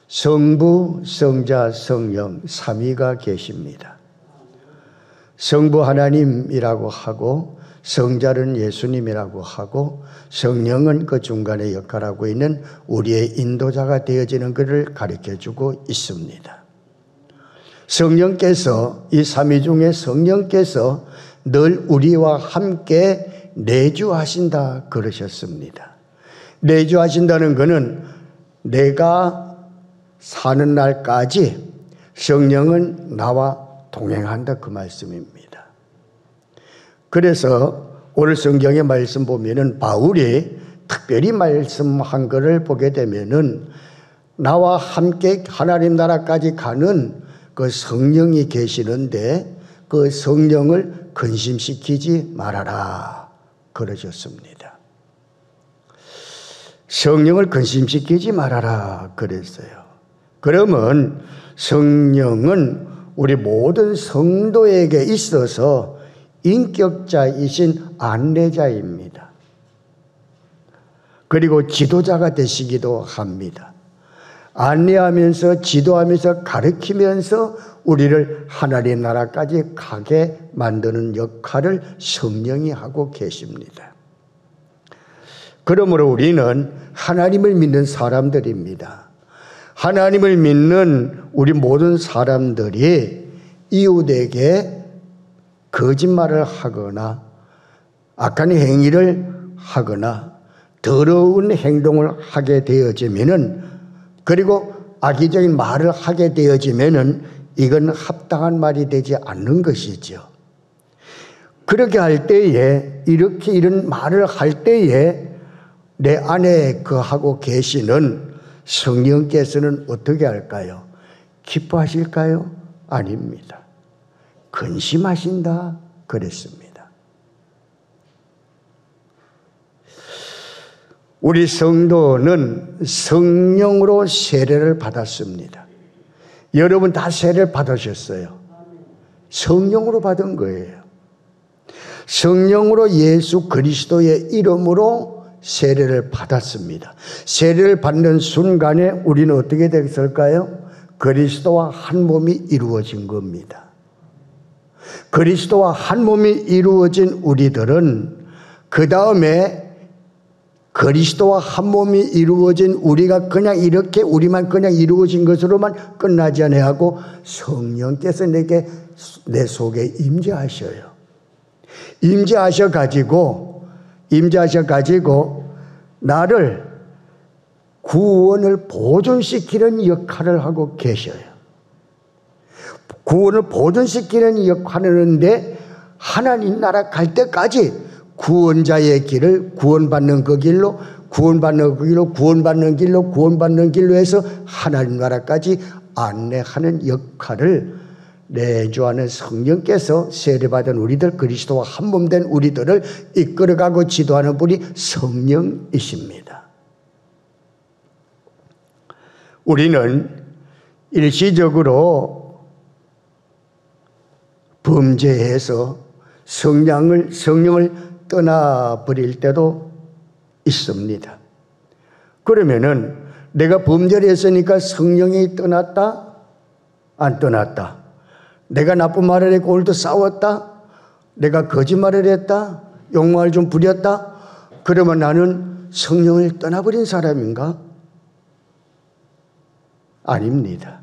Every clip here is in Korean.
성부, 성자, 성령 삼위가 계십니다. 성부 하나님이라고 하고 성자는 예수님이라고 하고 성령은 그 중간에 역할하고 있는 우리의 인도자가 되어지는 것을 가르쳐주고 있습니다. 성령께서 이 삼위 중에 성령께서 늘 우리와 함께 내주하신다 그러셨습니다. 내주하신다는 것은 내가 사는 날까지 성령은 나와 동행한다 그 말씀입니다. 그래서 오늘 성경의 말씀 보면은 바울이 특별히 말씀한 것을 보게 되면은 나와 함께 하나님 나라까지 가는 그 성령이 계시는데 그 성령을 근심시키지 말아라 그러셨습니다. 성령을 근심시키지 말아라 그랬어요. 그러면 성령은 우리 모든 성도에게 있어서 인격자이신 안내자입니다. 그리고 지도자가 되시기도 합니다. 안내하면서 지도하면서 가르치면서 우리를 하나님 나라까지 가게 만드는 역할을 성령이 하고 계십니다. 그러므로 우리는 하나님을 믿는 사람들입니다. 하나님을 믿는 우리 모든 사람들이 이웃에게 거짓말을 하거나 악한 행위를 하거나 더러운 행동을 하게 되어지면은 그리고 악의적인 말을 하게 되어지면은 이건 합당한 말이 되지 않는 것이죠. 그렇게 할 때에 이렇게 이런 말을 할 때에 내 안에 거하고 계시는 성령께서는 어떻게 할까요? 기뻐하실까요? 아닙니다. 근심하신다 그랬습니다. 우리 성도는 성령으로 세례를 받았습니다. 여러분 다 세례를 받으셨어요. 성령으로 받은 거예요. 성령으로 예수 그리스도의 이름으로 세례를 받았습니다. 세례를 받는 순간에 우리는 어떻게 됐을까요? 그리스도와 한 몸이 이루어진 겁니다. 그리스도와 한 몸이 이루어진 우리들은 그 다음에 그리스도와 한 몸이 이루어진 우리가 그냥 이렇게 우리만 그냥 이루어진 것으로만 끝나지 아니하고 성령께서 내 속에 임재하셔요. 임재하셔가지고 나를 구원을 보존시키는 역할을 하고 계셔요. 구원을 보존시키는 역할을 하는데 하나님 나라 갈 때까지 구원자의 길을 구원받는 그 길로 구원받는 길로 해서 하나님 나라까지 안내하는 역할을 내주하는 성령께서 세례받은 우리들 그리스도와 한 몸 된 우리들을 이끌어가고 지도하는 분이 성령이십니다. 우리는 일시적으로 범죄해서 성령을 떠나버릴 때도 있습니다. 그러면은 내가 범죄를 했으니까 성령이 떠났다? 안 떠났다? 내가 나쁜 말을 했고 오늘도 싸웠다? 내가 거짓말을 했다? 욕망을 좀 부렸다? 그러면 나는 성령을 떠나버린 사람인가? 아닙니다.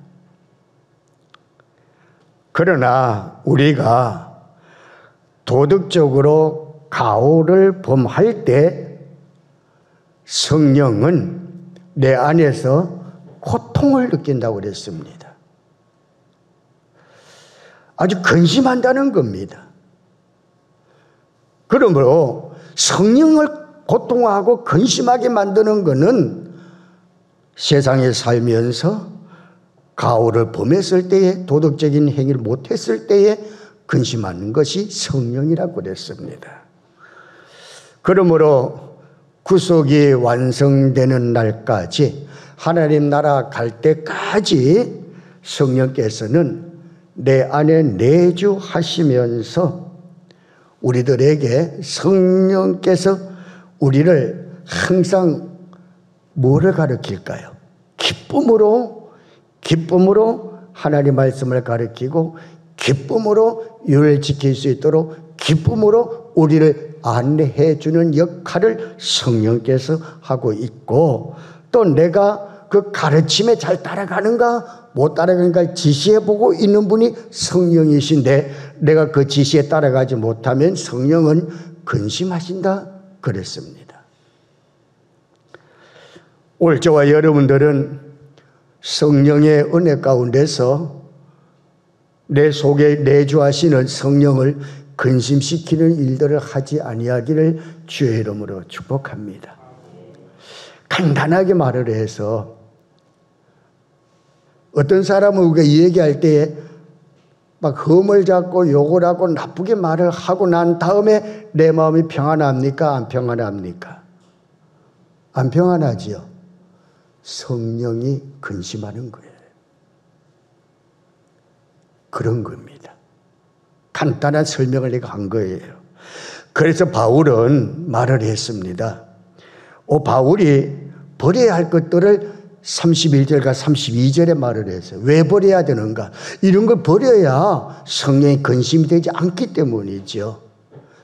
그러나 우리가 도덕적으로 가오를 범할 때 성령은 내 안에서 고통을 느낀다고 그랬습니다. 아주 근심한다는 겁니다. 그러므로 성령을 고통하고 근심하게 만드는 것은 세상에 살면서 가오를 범했을 때에 도덕적인 행위를 못했을 때에 근심하는 것이 성령이라고 그랬습니다. 그러므로 구속이 완성되는 날까지 하나님 나라 갈 때까지 성령께서는 내 안에 내주하시면서 우리들에게 성령께서 우리를 항상 뭐를 가르칠까요? 기쁨으로 기쁨으로 하나님 말씀을 가르치고 기쁨으로 율을 지킬 수 있도록 기쁨으로 우리를 안내해 주는 역할을 성령께서 하고 있고, 또 내가 그 가르침에 잘 따라가는가 못 따라가는가 지시해 보고 있는 분이 성령이신데, 내가 그 지시에 따라가지 못하면 성령은 근심하신다 그랬습니다. 오늘 저와 여러분들은 성령의 은혜 가운데서 내 속에 내주하시는 성령을 근심시키는 일들을 하지 아니하기를 주의 이름으로 축복합니다. 간단하게 말을 해서, 어떤 사람은 우리가 얘기할 때에 막 흠을 잡고 욕을 하고 나쁘게 말을 하고 난 다음에 내 마음이 평안합니까? 안 평안합니까? 안 평안하지요. 성령이 근심하는 거예요. 그런 겁니다. 간단한 설명을 내가 한 거예요. 그래서 바울은 말을 했습니다. 바울이 버려야 할 것들을 31절과 32절에 말을 했어요. 왜 버려야 되는가? 이런 걸 버려야 성령이 근심이 되지 않기 때문이죠.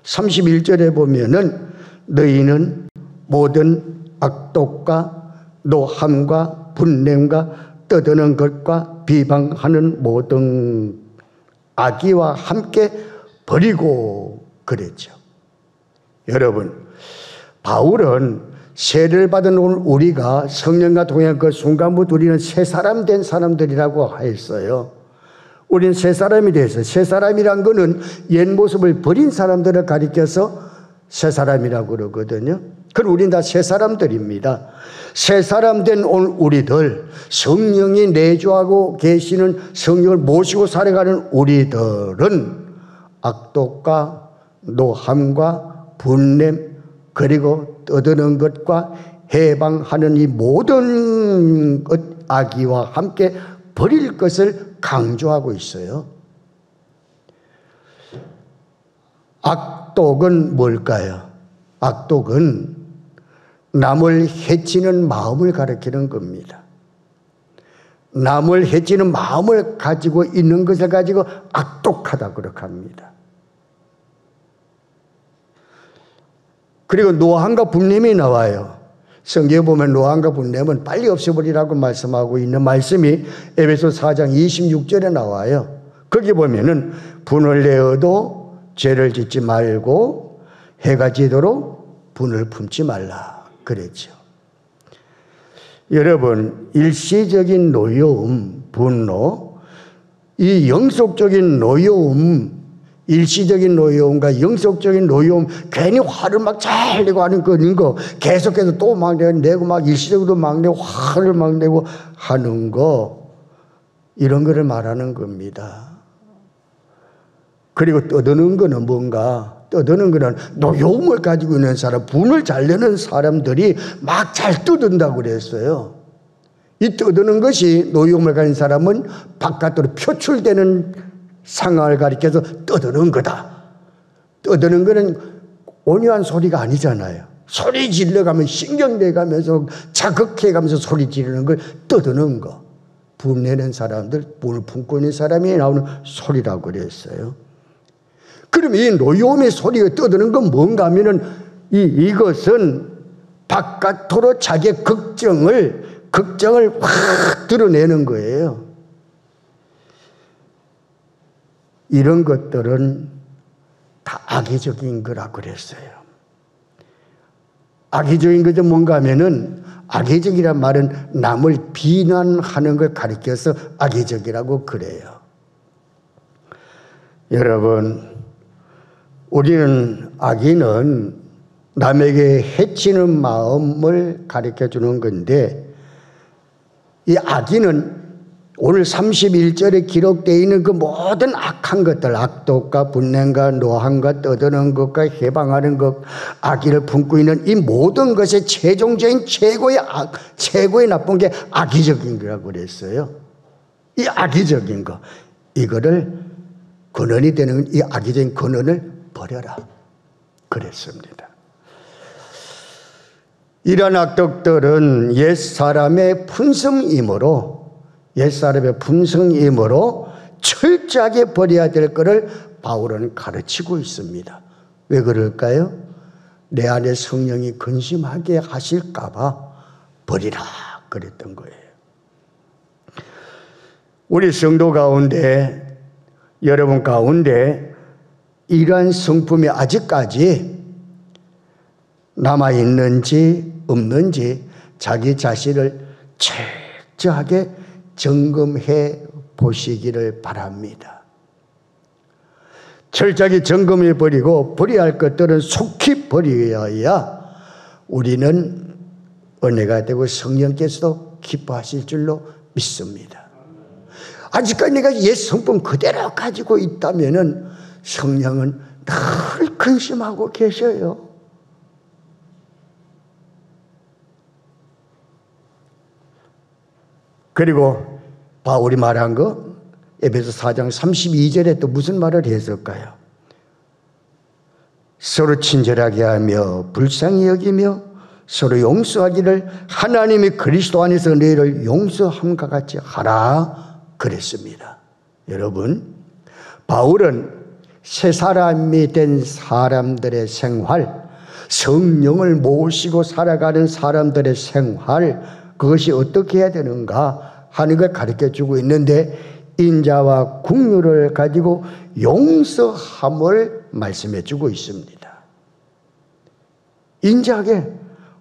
31절에 보면은 너희는 모든 악독과 노함과 분냄과 떠드는 것과 비방하는 모든 악의와 함께 버리고 그랬죠. 여러분, 바울은 세례를 받은 우리가 성령과 동행한 그 순간부터 우리는 새 사람 된 사람들이라고 했어요. 우리는 새 사람이 돼서, 새 사람이란 거는 옛 모습을 버린 사람들을 가리켜서 새 사람이라고 그러거든요. 그럼 우리는 다 새 사람들입니다. 새 사람 된 우리들, 성령이 내주하고 계시는 성령을 모시고 살아가는 우리들은 악독과 노함과 분냄 그리고 떠드는 것과 해방하는 이 모든 악의와 함께 버릴 것을 강조하고 있어요. 악독은 뭘까요? 악독은 남을 해치는 마음을 가리키는 겁니다. 남을 해치는 마음을 가지고 있는 것을 가지고 악독하다 그렇게 합니다. 그리고 노함과 분냄이 나와요. 성경에 보면 노함과 분냄은 빨리 없애버리라고 말씀하고 있는 말씀이 에베소 4장 26절에 나와요. 거기 보면은 분을 내어도 죄를 짓지 말고 해가 지도록 분을 품지 말라 그랬죠. 여러분, 일시적인 노여움, 분노, 이 영속적인 노여움, 일시적인 노여움과 영속적인 노여움, 괜히 화를 막 잘 내고 하는 거, 계속해서 또 막 내고 막 일시적으로 막 내고 화를 막 내고 하는 거, 이런 거를 말하는 겁니다. 그리고 떠드는 거는 뭔가, 떠드는 거는 노여움을 가지고 있는 사람, 분을 잘 내는 사람들이 막 잘 떠든다고 그랬어요. 이 떠드는 것이, 노여움을 가진 사람은 바깥으로 표출되는 상황을 가리켜서 떠드는 거다. 떠드는 거는 온유한 소리가 아니잖아요. 소리 질러가면서 신경내가면서 자극해가면서 소리 지르는 걸 떠드는 거. 분내는 사람들, 분을 품고 있는 사람이 나오는 소리라고 그랬어요. 그럼 이 노여움의 소리가 떠드는 건 뭔가 하면은 이것은 바깥으로 자기의 걱정을 확 드러내는 거예요. 이런 것들은 다 악의적인 거라고 그랬어요. 악의적인 것은 뭔가 하면은, 악의적이란 말은 남을 비난하는 걸 가리켜서 악의적이라고 그래요. 여러분, 우리는 악의는 남에게 해치는 마음을 가르쳐 주는 건데, 이 악의는 오늘 31절에 기록되어 있는 그 모든 악한 것들, 악독과 분냄과 노함과 떠드는 것과 해방하는 것, 악의를 품고 있는 이 모든 것의 최종적인 최고의 나쁜 게 악의적인 거라고 그랬어요. 이 악의적인 거, 이거를 근원이 되는 이 악의적인 근원을 버려라 그랬습니다. 이런 악독들은 옛사람의 fun성이므로 옛사람의 품성이므로 철저하게 버려야 될 것을 바울은 가르치고 있습니다. 왜 그럴까요? 내 안에 성령이 근심하게 하실까 봐 버리라 그랬던 거예요. 우리 성도 가운데, 여러분 가운데 이러한 성품이 아직까지 남아있는지 없는지 자기 자신을 철저하게 점검해 보시기를 바랍니다. 철저하게 점검해 버리고 버려야 할 것들은 속히 버려야 우리는 은혜가 되고 성령께서도 기뻐하실 줄로 믿습니다. 아직까지 내가 옛 성품 그대로 가지고 있다면은 성령은 늘 근심하고 계셔요. 그리고 바울이 말한 거 에베소 4장 32절에 또 무슨 말을 했을까요? 서로 친절하게 하며 불쌍히 여기며 서로 용서하기를 하나님이 그리스도 안에서 너희를 용서함과 같이 하라 그랬습니다. 여러분, 바울은 새 사람이 된 사람들의 생활, 성령을 모시고 살아가는 사람들의 생활, 그것이 어떻게 해야 되는가 하는 걸 가르쳐주고 있는데 인자와 긍휼을 가지고 용서함을 말씀해주고 있습니다. 인자하게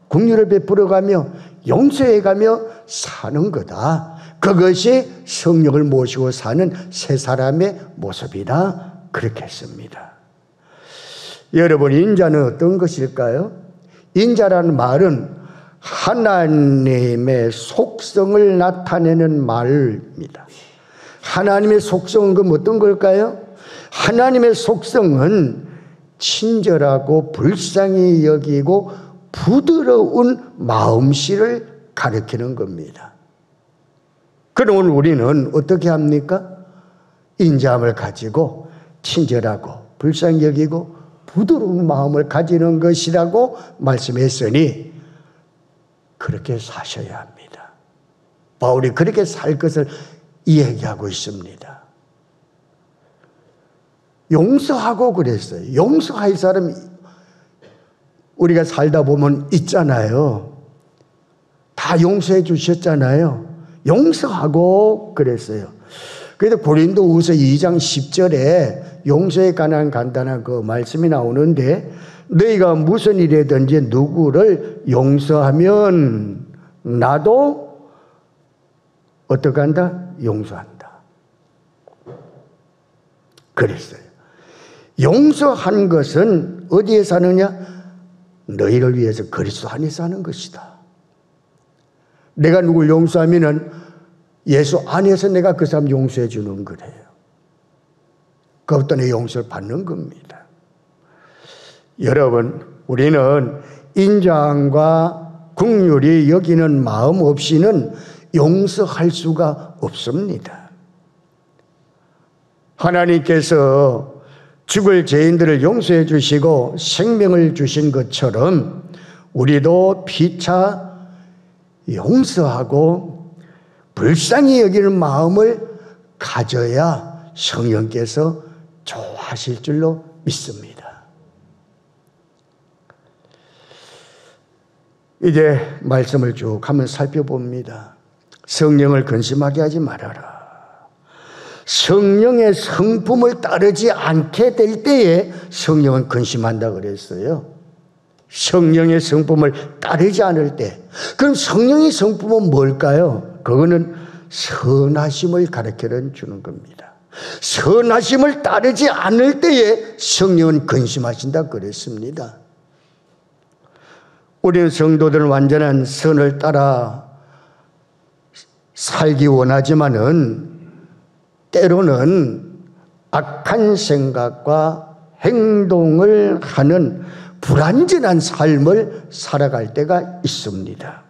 긍휼을 베풀어가며 용서해가며 사는 거다. 그것이 성령을 모시고 사는 새 사람의 모습이다. 그렇게 했습니다. 여러분, 인자는 어떤 것일까요? 인자라는 말은 하나님의 속성을 나타내는 말입니다. 하나님의 속성은 그럼 어떤 걸까요? 하나님의 속성은 친절하고 불쌍히 여기고 부드러운 마음씨를 가리키는 겁니다. 그럼 우리는 어떻게 합니까? 인자함을 가지고 친절하고 불쌍히 여기고 부드러운 마음을 가지는 것이라고 말씀했으니 그렇게 사셔야 합니다. 바울이 그렇게 살 것을 이야기하고 있습니다. 용서하고 그랬어요. 용서할 사람이 우리가 살다 보면 있잖아요. 다 용서해 주셨잖아요. 용서하고 그랬어요. 그래서 고린도후서 2장 10절에 용서에 관한 간단한 그 말씀이 나오는데 너희가 무슨 일이든지 누구를 용서하면 나도 어떻게 한다? 용서한다. 그랬어요. 용서한 것은 어디에 사느냐? 너희를 위해서 그리스도 안에서 하는 것이다. 내가 누굴 용서하면은 예수 안에서 내가 그 사람 용서해 주는 거래요. 그것도 내 용서를 받는 겁니다. 여러분, 우리는 인자함과 긍휼이 여기는 마음 없이는 용서할 수가 없습니다. 하나님께서 죽을 죄인들을 용서해 주시고 생명을 주신 것처럼 우리도 피차 용서하고 불쌍히 여기는 마음을 가져야 성령께서 좋아하실 줄로 믿습니다. 이제 말씀을 쭉 한번 살펴봅니다. 성령을 근심하게 하지 말아라. 성령의 성품을 따르지 않게 될 때에 성령은 근심한다 그랬어요. 성령의 성품을 따르지 않을 때. 그럼 성령의 성품은 뭘까요? 그거는 선하심을 가르쳐 주는 겁니다. 선하심을 따르지 않을 때에 성령은 근심하신다 그랬습니다. 우리는 성도들은 완전한 선을 따라 살기 원하지만은 때로는 악한 생각과 행동을 하는 불완전한 삶을 살아갈 때가 있습니다.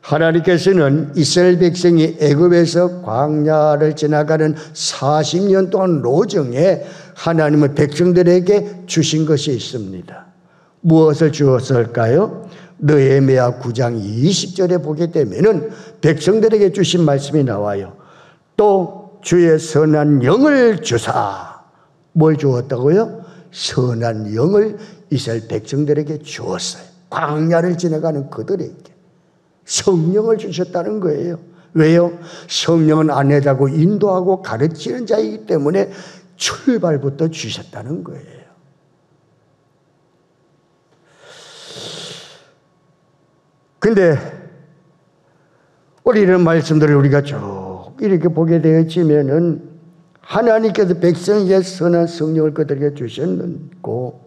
하나님께서는 이스라엘 백성이 애굽에서 광야를 지나가는 40년 동안 노정에 하나님은 백성들에게 주신 것이 있습니다. 무엇을 주었을까요? 느헤미야 9장 20절에 보게 되면은 백성들에게 주신 말씀이 나와요. 또 주의 선한 영을 주사. 뭘 주었다고요? 선한 영을 이스라엘 백성들에게 주었어요. 광야를 지나가는 그들에게 성령을 주셨다는 거예요. 왜요? 성령은 아내자고 인도하고 가르치는 자이기 때문에 출발부터 주셨다는 거예요. 근데 우리 이런 말씀들을 우리가 쭉 이렇게 보게 되어지면은 하나님께서 백성에게 선한 성령을 그들에게 주셨고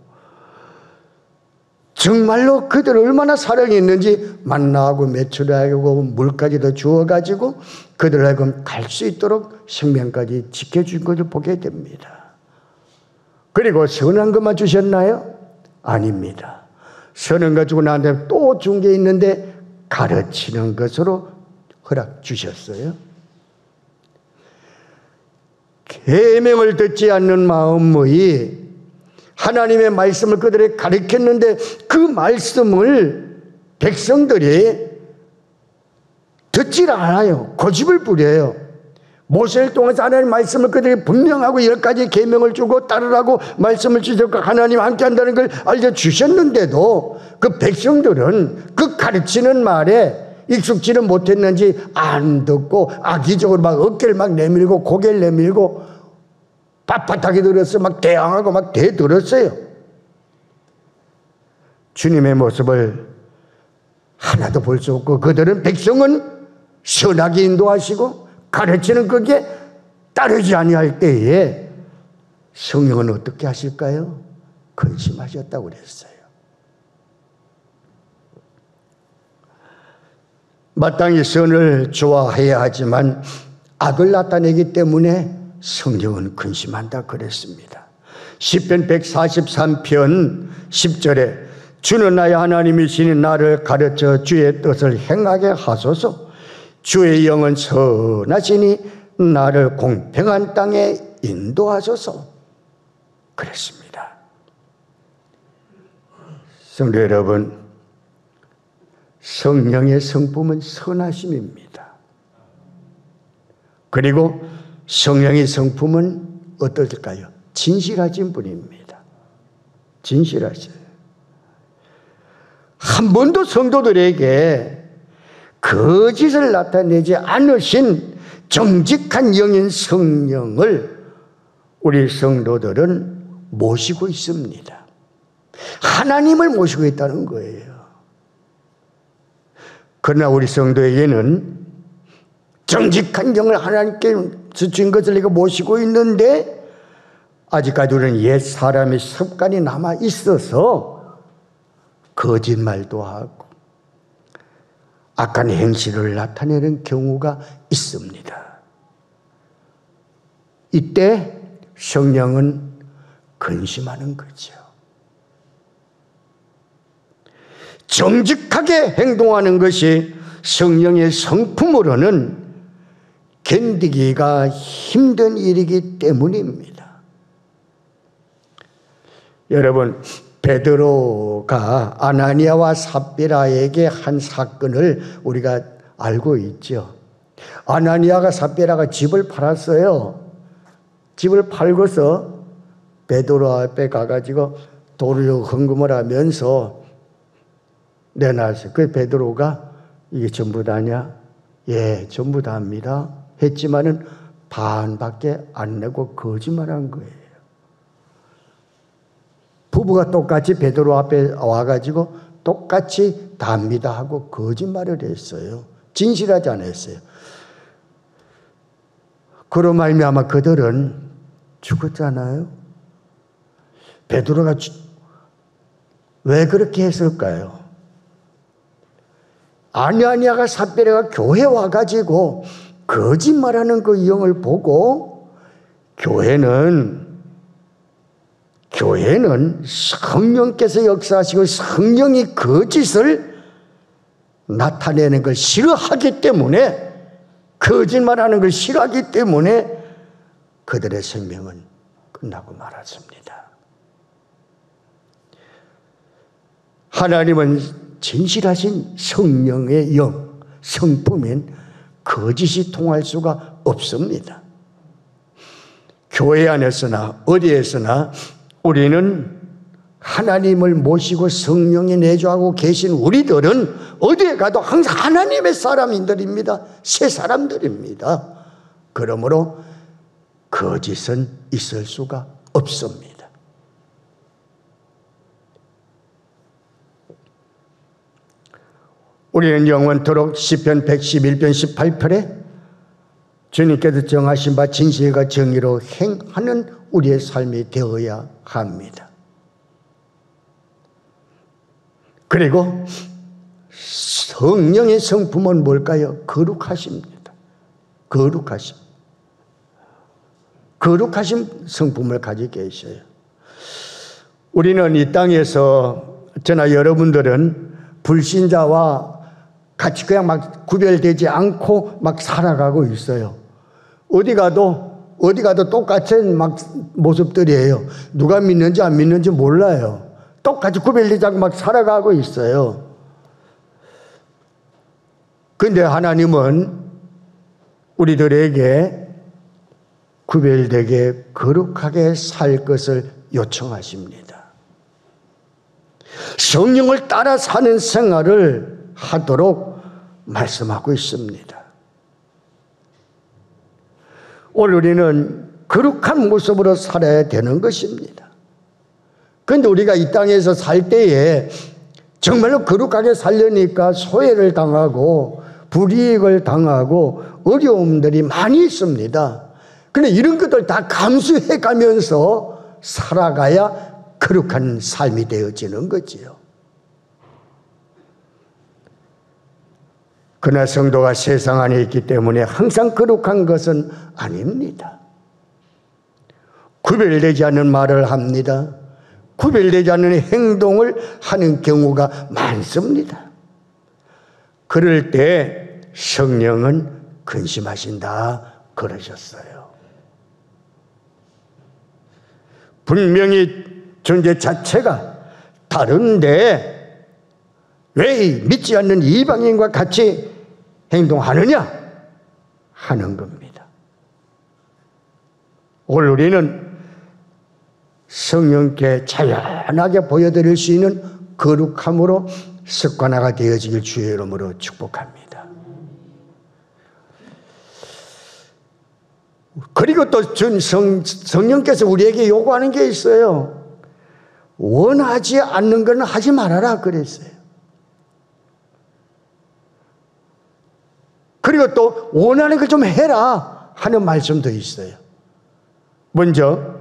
정말로 그들을 얼마나 사랑했는지 만나하고 메추라하고 물까지도 주어가지고 그들을 하여금 갈 수 있도록 생명까지 지켜준 것을 보게 됩니다. 그리고 선한 것만 주셨나요? 아닙니다. 선한 것 주고 나한테 또 준 게 있는데 가르치는 것으로 허락 주셨어요. 계명을 듣지 않는 마음의 하나님의 말씀을 그들에게 가르쳤는데 그 말씀을 백성들이 듣질 않아요. 고집을 부려요. 모세를 통해서 하나님의 말씀을 그들에게 분명하고 10가지 계명을 주고 따르라고 말씀을 주셨고 하나님 함께 한다는 걸 알려주셨는데도 그 백성들은 그 가르치는 말에 익숙지는 못했는지 안 듣고 악의적으로 막 어깨를 막 내밀고 고개를 내밀고 빳빳하게 들었어요. 막 대항하고 막 대들었어요. 주님의 모습을 하나도 볼 수 없고 그들은 백성은 선하게 인도하시고 가르치는 그게 따르지 아니할 때에 성령은 어떻게 하실까요? 근심하셨다고 그랬어요. 마땅히 선을 좋아해야 하지만 악을 나타내기 때문에 성령은 근심한다 그랬습니다. 시편 143편 10절에 주는 나의 하나님이시니 나를 가르쳐 주의 뜻을 행하게 하소서. 주의 영은 선하시니 나를 공평한 땅에 인도하소서 그랬습니다. 성도 여러분, 성령의 성품은 선하심입니다. 그리고 성령의 성품은 어떨까요? 진실하신 분입니다. 진실하셔요. 한 번도 성도들에게 거짓을 나타내지 않으신 정직한 영인 성령을 우리 성도들은 모시고 있습니다. 하나님을 모시고 있다는 거예요. 그러나 우리 성도에게는 정직한 영을 하나님께 주신 것을 내가 모시고 있는데 아직까지 우리는 옛 사람의 습관이 남아 있어서 거짓말도 하고 악한 행실을 나타내는 경우가 있습니다. 이때 성령은 근심하는 거죠. 정직하게 행동하는 것이 성령의 성품으로는 견디기가 힘든 일이기 때문입니다. 여러분, 베드로가 아나니아와 삽비라에게 한 사건을 우리가 알고 있죠. 아나니아가 삽비라가 집을 팔았어요. 집을 팔고서 베드로 앞에 가가지고 도로 헌금을 하면서 내놨어요. 그 베드로가 이게 전부 다냐? 예, 전부 다입니다. 했지만은 반밖에 안 내고 거짓말한 거예요. 부부가 똑같이 베드로 앞에 와가지고 똑같이 답니다 하고 거짓말을 했어요. 진실하지 않았어요. 그로 말미암아 그들은 죽었잖아요. 베드로가 왜 그렇게 했을까요? 아나니아가 삽비라가 교회 와가지고 거짓말하는 그 영을 보고 교회는 성령께서 역사하시고 성령이 거짓을 나타내는 걸 싫어하기 때문에 거짓말하는 걸 싫어하기 때문에 그들의 생명은 끝나고 말았습니다. 하나님은 진실하신 성령의 영, 성품인 거짓이 통할 수가 없습니다. 교회 안에서나 어디에서나 우리는 하나님을 모시고 성령이 내주하고 계신 우리들은 어디에 가도 항상 하나님의 사람들입니다. 새 사람들입니다. 그러므로 거짓은 있을 수가 없습니다. 우리는 영원토록 시편 111편 18절에 주님께서 정하신 바 진실과 정의로 행하는 우리의 삶이 되어야 합니다. 그리고 성령의 성품은 뭘까요? 거룩하십니다. 거룩하심. 거룩하신 성품을 가지고 계셔요. 우리는 이 땅에서 저나 여러분들은 불신자와 같이 그냥 막 구별되지 않고 막 살아가고 있어요. 어디 가도 똑같은 막 모습들이에요. 누가 믿는지 안 믿는지 몰라요. 똑같이 구별되지 않고 막 살아가고 있어요. 그런데 하나님은 우리들에게 구별되게 거룩하게 살 것을 요청하십니다. 성령을 따라 사는 생활을 하도록 말씀하고 있습니다. 오늘 우리는 거룩한 모습으로 살아야 되는 것입니다. 그런데 우리가 이 땅에서 살 때에 정말로 거룩하게 살려니까 소외를 당하고 불이익을 당하고 어려움들이 많이 있습니다. 그런데 이런 것들 다 감수해 가면서 살아가야 거룩한 삶이 되어지는 거지요. 그러나 성도가 세상 안에 있기 때문에 항상 거룩한 것은 아닙니다. 구별되지 않는 말을 합니다. 구별되지 않는 행동을 하는 경우가 많습니다. 그럴 때 성령은 근심하신다 그러셨어요. 분명히 존재 자체가 다른데 왜 믿지 않는 이방인과 같이 행동하느냐 하는 겁니다. 오늘 우리는 성령께 자연하게 보여드릴 수 있는 거룩함으로 습관화가 되어지길 주의 이름으로 축복합니다. 그리고 또 성령께서 우리에게 요구하는 게 있어요. 원하지 않는 건 하지 말아라 그랬어요. 그리고 또 원하는 걸 좀 해라 하는 말씀도 있어요. 먼저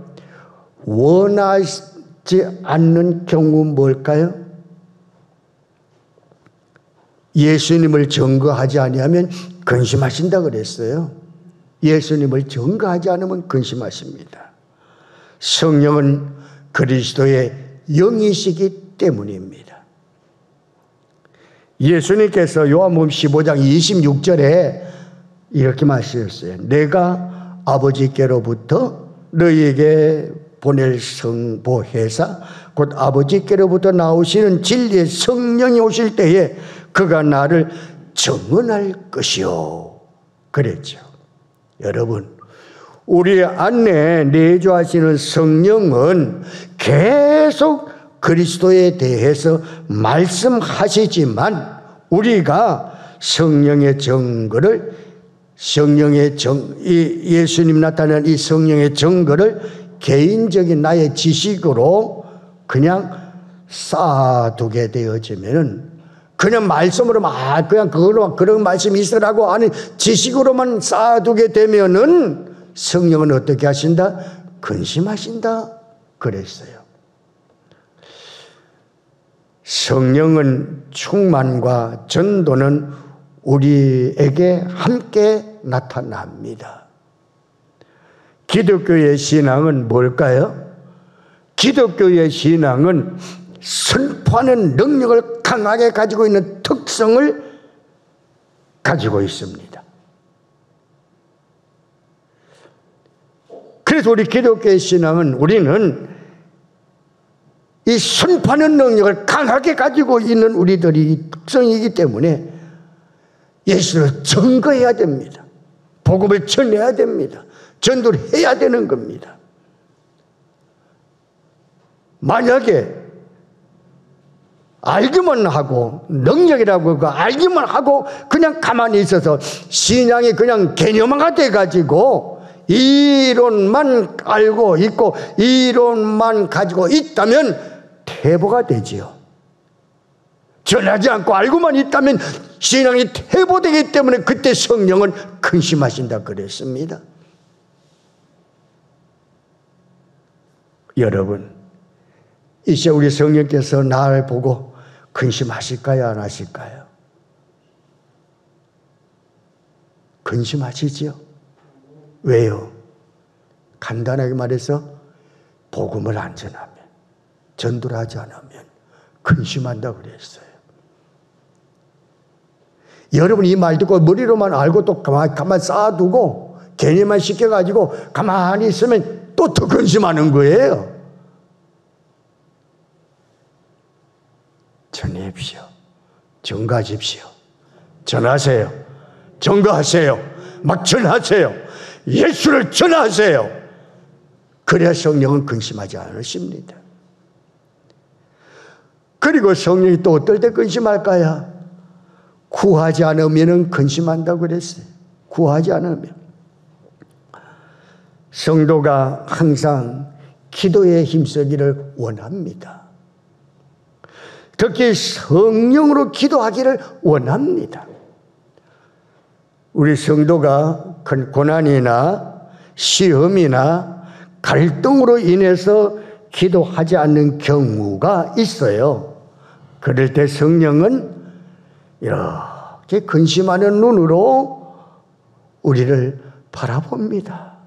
원하지 않는 경우는 뭘까요? 예수님을 증거하지 아니하면 근심하신다 그랬어요. 예수님을 증거하지 않으면 근심하십니다. 성령은 그리스도의 영이시기 때문입니다. 예수님께서 요한복음 15장 26절에 이렇게 말씀하셨어요. 내가 아버지께로부터 너희에게 보낼 성보혜사 곧 아버지께로부터 나오시는 진리의 성령이 오실 때에 그가 나를 증언할 것이요 그랬죠. 여러분, 우리 안에 내주하시는 성령은 계속 그리스도에 대해서 말씀하시지만 우리가 성령의 증거를 예수님 나타난 이 성령의 증거를 개인적인 나의 지식으로 그냥 쌓아두게 되어지면은 그냥 말씀으로 그냥 그걸로 그런 말씀이 있으라고 하는 지식으로만 쌓아두게 되면은 성령은 어떻게 하신다? 근심하신다 그랬어요. 성령은 충만과 전도는 우리에게 함께 나타납니다. 기독교의 신앙은 뭘까요? 기독교의 신앙은 선포하는 능력을 강하게 가지고 있는 특성을 가지고 있습니다. 그래서 우리 기독교의 신앙은 우리는 이 선포하는 능력을 강하게 가지고 있는 우리들이 특성이기 때문에 예수를 증거해야 됩니다. 복음을 전해야 됩니다. 전도를 해야 되는 겁니다. 만약에 알기만 하고 능력이라고 알기만 하고 그냥 가만히 있어서 신앙이 그냥 개념화가 돼가지고 이론만 알고 있고 이론만 가지고 있다면 퇴보가 되지요. 전하지 않고 알고만 있다면 신앙이 퇴보되기 때문에 그때 성령은 근심하신다 그랬습니다. 여러분, 이제 우리 성령께서 나를 보고 근심하실까요? 안 하실까요? 근심하시지요. 왜요? 간단하게 말해서 복음을 안 전하면, 전도를 하지 않으면 근심한다고 그랬어요. 여러분 이 말 듣고 머리로만 알고 또 가만히 쌓아두고 개념만 시켜가지고 가만히 있으면 또 더 근심하는 거예요. 전하십시오. 전가하십시오. 전하세요. 전가하세요. 막 전하세요. 예수를 전하세요. 그래야 성령은 근심하지 않으십니다. 그리고 성령이 또 어떨 때 근심할까요? 구하지 않으면 근심한다고 그랬어요. 구하지 않으면. 성도가 항상 기도에 힘쓰기를 원합니다. 특히 성령으로 기도하기를 원합니다. 우리 성도가 고난이나 시험이나 갈등으로 인해서 기도하지 않는 경우가 있어요. 그럴 때 성령은 이렇게 근심하는 눈으로 우리를 바라봅니다.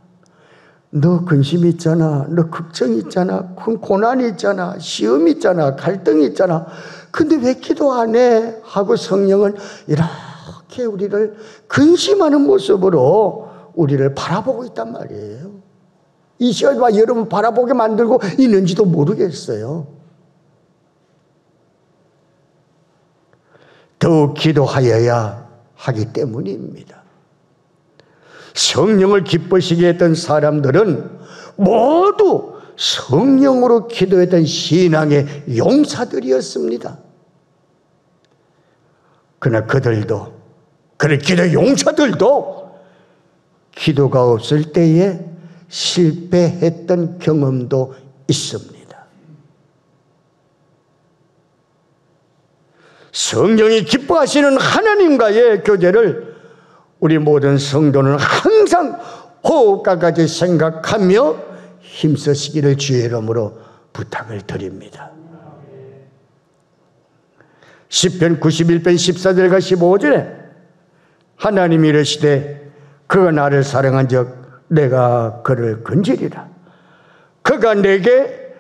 너 근심 있잖아. 너 걱정 있잖아. 고난 있잖아. 시험 있잖아. 갈등 있잖아. 근데 왜 기도 안 해? 하고 성령은 이렇게 우리를 근심하는 모습으로 우리를 바라보고 있단 말이에요. 이 시간에 여러분 바라보게 만들고 있는지도 모르겠어요. 더욱 기도하여야 하기 때문입니다. 성령을 기쁘시게 했던 사람들은 모두 성령으로 기도했던 신앙의 용사들이었습니다. 그러나 그들도, 그런 기도 용사들도 기도가 없을 때에 실패했던 경험도 있습니다. 성령이 기뻐하시는 하나님과의 교제를 우리 모든 성도는 항상 호흡과 같이 생각하며 힘쓰시기를 주의 이름으로 부탁을 드립니다. 시편 91편 14절과 15절에 하나님이 이르시되 그가 나를 사랑한즉 내가 그를 건지리라. 그가 내게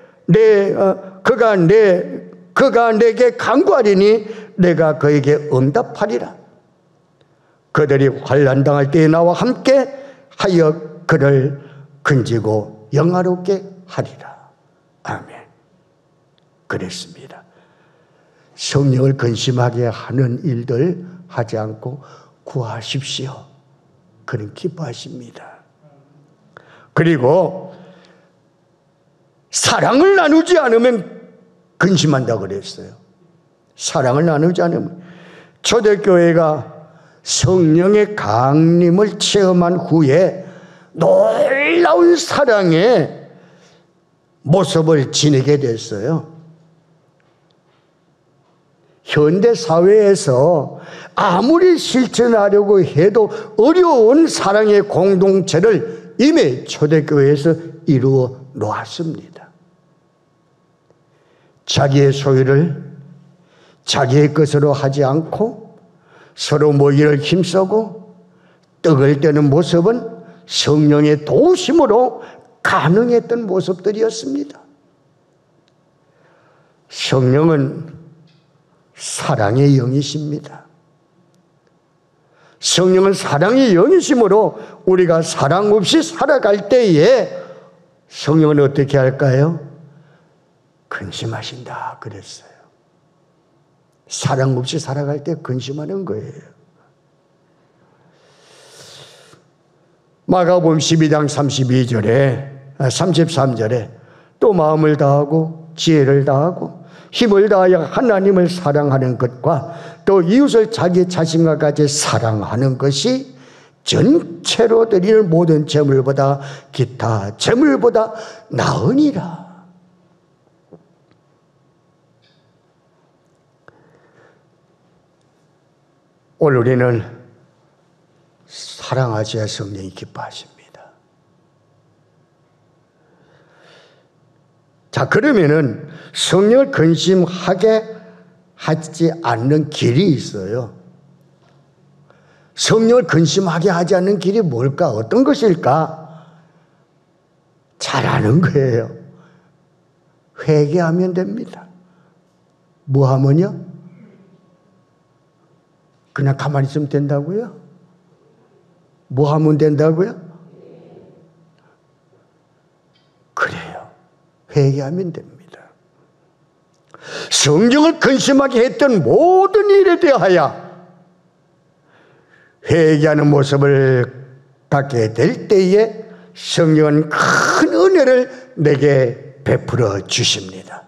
간구하리니 내가 그에게 응답하리라. 그들이 환난 당할 때에 나와 함께 하여 그를 건지고 영화롭게 하리라. 아멘. 그랬습니다. 성령을 근심하게 하는 일들 하지 않고 구하십시오. 그는 기뻐하십니다. 그리고 사랑을 나누지 않으면 근심한다고 그랬어요. 사랑을 나누지 않으면. 초대교회가 성령의 강림을 체험한 후에 놀라운 사랑의 모습을 지니게 됐어요. 현대 사회에서 아무리 실천하려고 해도 어려운 사랑의 공동체를 이미 초대교회에서 이루어 놓았습니다. 자기의 소유를 자기의 것으로 하지 않고 서로 모이를 힘쓰고 떡을 떼는 모습은 성령의 도우심으로 가능했던 모습들이었습니다. 성령은 사랑의 영이십니다. 성령은 사랑의 영이시므로 우리가 사랑 없이 살아갈 때에 성령은 어떻게 할까요? 근심하신다 그랬어요. 사랑 없이 살아갈 때 근심하는 거예요. 마가복음 12장 33절에 또 마음을 다하고 지혜를 다하고 힘을 다하여 하나님을 사랑하는 것과 또 이웃을 자기 자신과 같이 사랑하는 것이 전체로 드리는 모든 제물보다 기타 제물보다 나으니라. 오늘 우리는 사랑하셔야 성령이 기뻐하십니다. 자, 그러면은 성령을 근심하게 하지 않는 길이 있어요. 성령을 근심하게 하지 않는 길이 뭘까? 어떤 것일까? 잘 아는 거예요. 회개하면 됩니다. 뭐 하면요? 그냥 가만히 있으면 된다고요? 뭐 하면 된다고요? 그래요. 회개하면 됩니다. 성령을 근심하게 했던 모든 일에 대하여 회개하는 모습을 갖게 될 때에 성령은 큰 은혜를 내게 베풀어 주십니다.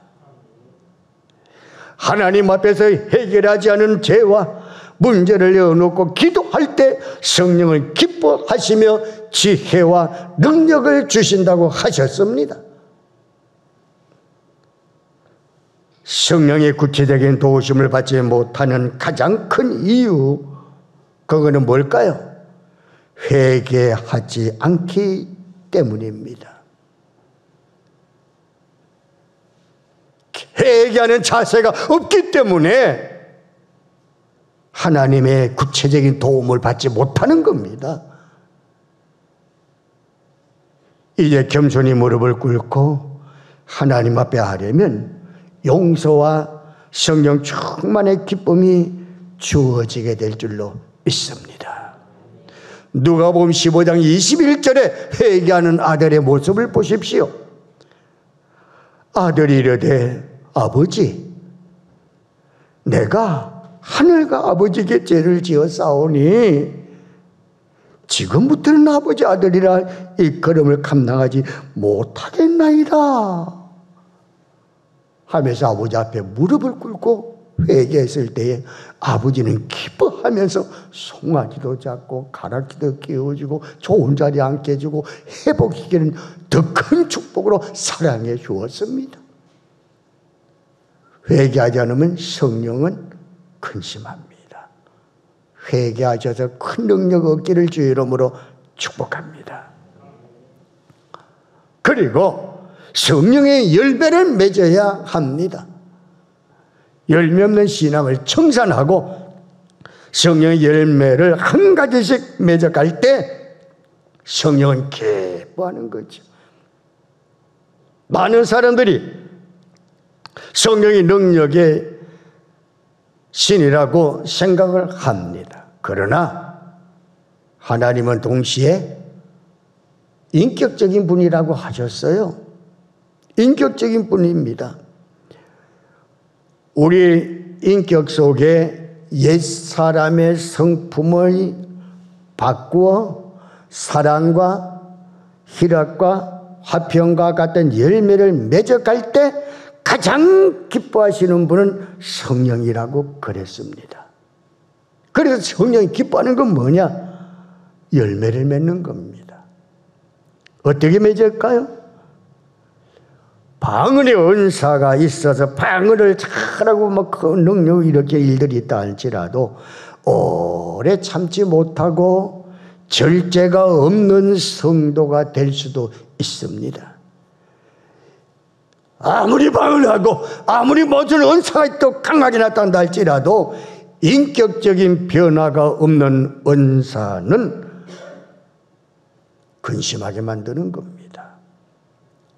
하나님 앞에서 해결하지 않은 죄와 문제를 내어놓고 기도할 때 성령을 기뻐하시며 지혜와 능력을 주신다고 하셨습니다. 성령의 구체적인 도우심을 받지 못하는 가장 큰 이유, 그거는 뭘까요? 회개하지 않기 때문입니다. 회개하는 자세가 없기 때문에 하나님의 구체적인 도움을 받지 못하는 겁니다. 이제 겸손히 무릎을 꿇고 하나님 앞에 하려면 용서와 성령 충만의 기쁨이 주어지게 될 줄로 믿습니다. 누가복음 15장 21절에 회개하는 아들의 모습을 보십시오. 아들이 이르되 아버지, 내가 하늘과 아버지께 죄를 지어 싸우니 지금부터는 아버지 아들이라 일컬음을 감당하지 못하겠나이다 하면서 아버지 앞에 무릎을 꿇고 회개했을 때에 아버지는 기뻐하면서 송아지도 잡고 가락지도 끼워주고 좋은 자리에 앉게 해주고 회복시키는 더 큰 축복으로 사랑해 주었습니다. 회개하지 않으면 성령은 근심합니다. 회개하셔서 큰 능력 얻기를 주의 이름으로 축복합니다. 그리고 성령의 열매를 맺어야 합니다. 열매 없는 신앙을 청산하고 성령의 열매를 한 가지씩 맺어갈 때 성령은 기뻐하는 거죠. 많은 사람들이 성령의 능력의 신이라고 생각을 합니다. 그러나 하나님은 동시에 인격적인 분이라고 하셨어요. 인격적인 분입니다. 우리 인격 속에 옛사람의 성품을 바꾸어 사랑과 희락과 화평과 같은 열매를 맺어갈 때 가장 기뻐하시는 분은 성령이라고 그랬습니다. 그래서 성령이 기뻐하는 건 뭐냐? 열매를 맺는 겁니다. 어떻게 맺을까요? 방언의 은사가 있어서 방언을 잘하고 그 능력 이렇게 일들이 있다 할지라도 오래 참지 못하고 절제가 없는 성도가 될 수도 있습니다. 아무리 방언하고 아무리 모든 은사가 또 강하게 나타난다 할지라도 인격적인 변화가 없는 은사는 근심하게 만드는 겁니다.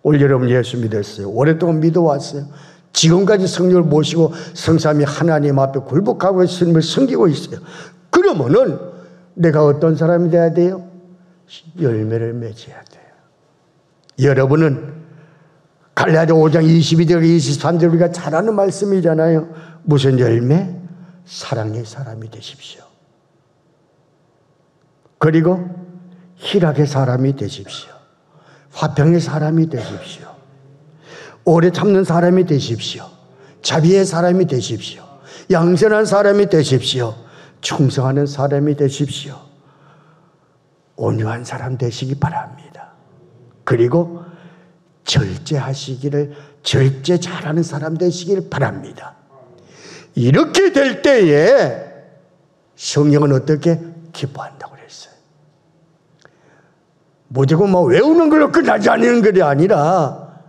올 여러분 예수 믿었어요. 오랫동안 믿어왔어요. 지금까지 성령을 모시고 성삼위 하나님 앞에 굴복하고 스님을 섬기고 있어요. 그러면은 내가 어떤 사람이 돼야 돼요? 열매를 맺어야 돼요. 여러분은 갈라디아 5장 22절 23절 우리가 잘 아는 말씀이잖아요. 무슨 열매? 사랑의 사람이 되십시오. 그리고 희락의 사람이 되십시오. 화평의 사람이 되십시오. 오래 참는 사람이 되십시오. 자비의 사람이 되십시오. 양선한 사람이 되십시오. 충성하는 사람이 되십시오. 온유한 사람 되시기 바랍니다. 그리고 절제 잘하는 사람 되시길 바랍니다. 이렇게 될 때에 성령은 어떻게 기뻐한다고 그랬어요. 무조건 뭐 외우는 걸로 끝나지 않는 것이 아니라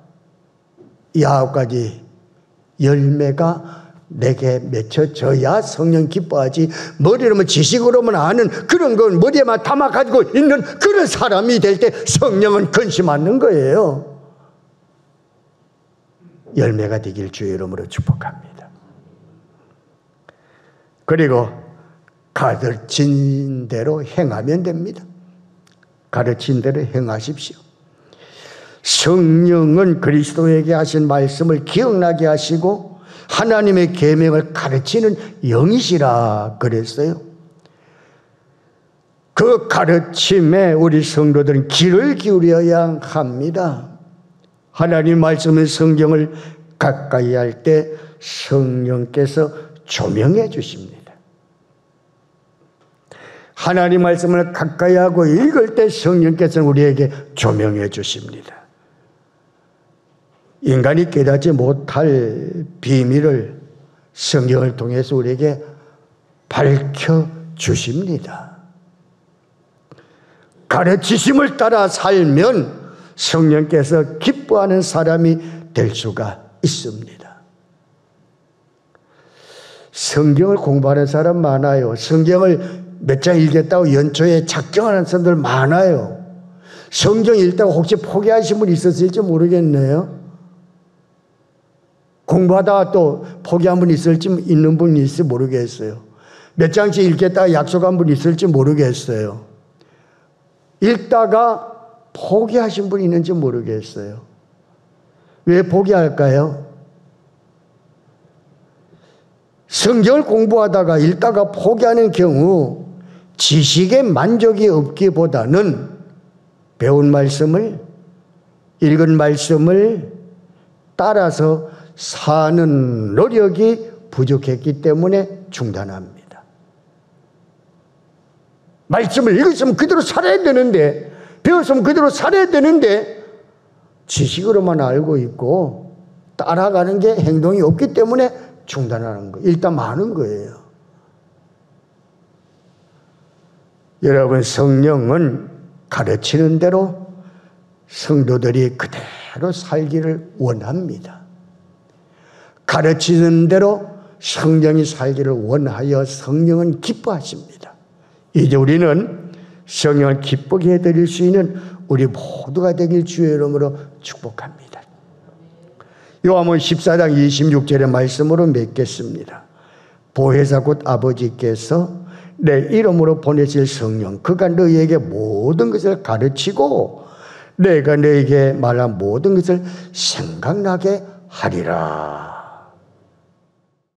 이 9가지 열매가 내게 맺혀져야 성령 기뻐하지, 머리로만 지식으로만 아는 그런 건 머리에만 담아가지고 있는 그런 사람이 될 때 성령은 근심 않는 거예요. 열매가 되길 주의 이름으로 축복합니다. 그리고 가르친 대로 행하면 됩니다. 가르친 대로 행하십시오. 성령은 그리스도에게 하신 말씀을 기억나게 하시고 하나님의 계명을 가르치는 영이시라 그랬어요. 그 가르침에 우리 성도들은 귀를 기울여야 합니다. 하나님 말씀의 성경을 가까이 할 때 성령께서 조명해 주십니다. 하나님 말씀을 가까이 하고 읽을 때 성령께서는 우리에게 조명해 주십니다. 인간이 깨닫지 못할 비밀을 성경을 통해서 우리에게 밝혀 주십니다. 가르치심을 따라 살면 성령께서 기뻐하는 사람이 될 수가 있습니다. 성경을 공부하는 사람 많아요. 성경을 몇 장 읽겠다고 연초에 작정하는 사람들 많아요. 성경 읽다가 혹시 포기하신 분 있었을지 모르겠네요. 공부하다가 또 포기한 분 있는 분이 있을지 모르겠어요. 몇 장씩 읽겠다가 약속한 분 있을지 모르겠어요. 읽다가 포기하신 분이 있는지 모르겠어요. 왜 포기할까요? 성경을 공부하다가 읽다가 포기하는 경우 지식에 만족이 없기보다는 배운 말씀을, 읽은 말씀을 따라서 사는 노력이 부족했기 때문에 중단합니다. 말씀을 읽었으면 그대로 살아야 되는데, 배웠으면 그대로 살아야 되는데 지식으로만 알고 있고 따라가는 게 행동이 없기 때문에 중단하는 거예요. 일단 마는 거예요. 여러분, 성령은 가르치는 대로 성도들이 그대로 살기를 원합니다. 가르치는 대로 성령이 살기를 원하여 성령은 기뻐하십니다. 이제 우리는 성령을 기쁘게 해드릴 수 있는 우리 모두가 되길 주의 이름으로 축복합니다. 요한복음 14장 26절의 말씀으로 맺겠습니다. 보혜사 곧 아버지께서 내 이름으로 보내실 성령, 그가 너희에게 모든 것을 가르치고 내가 너희에게 말한 모든 것을 생각나게 하리라.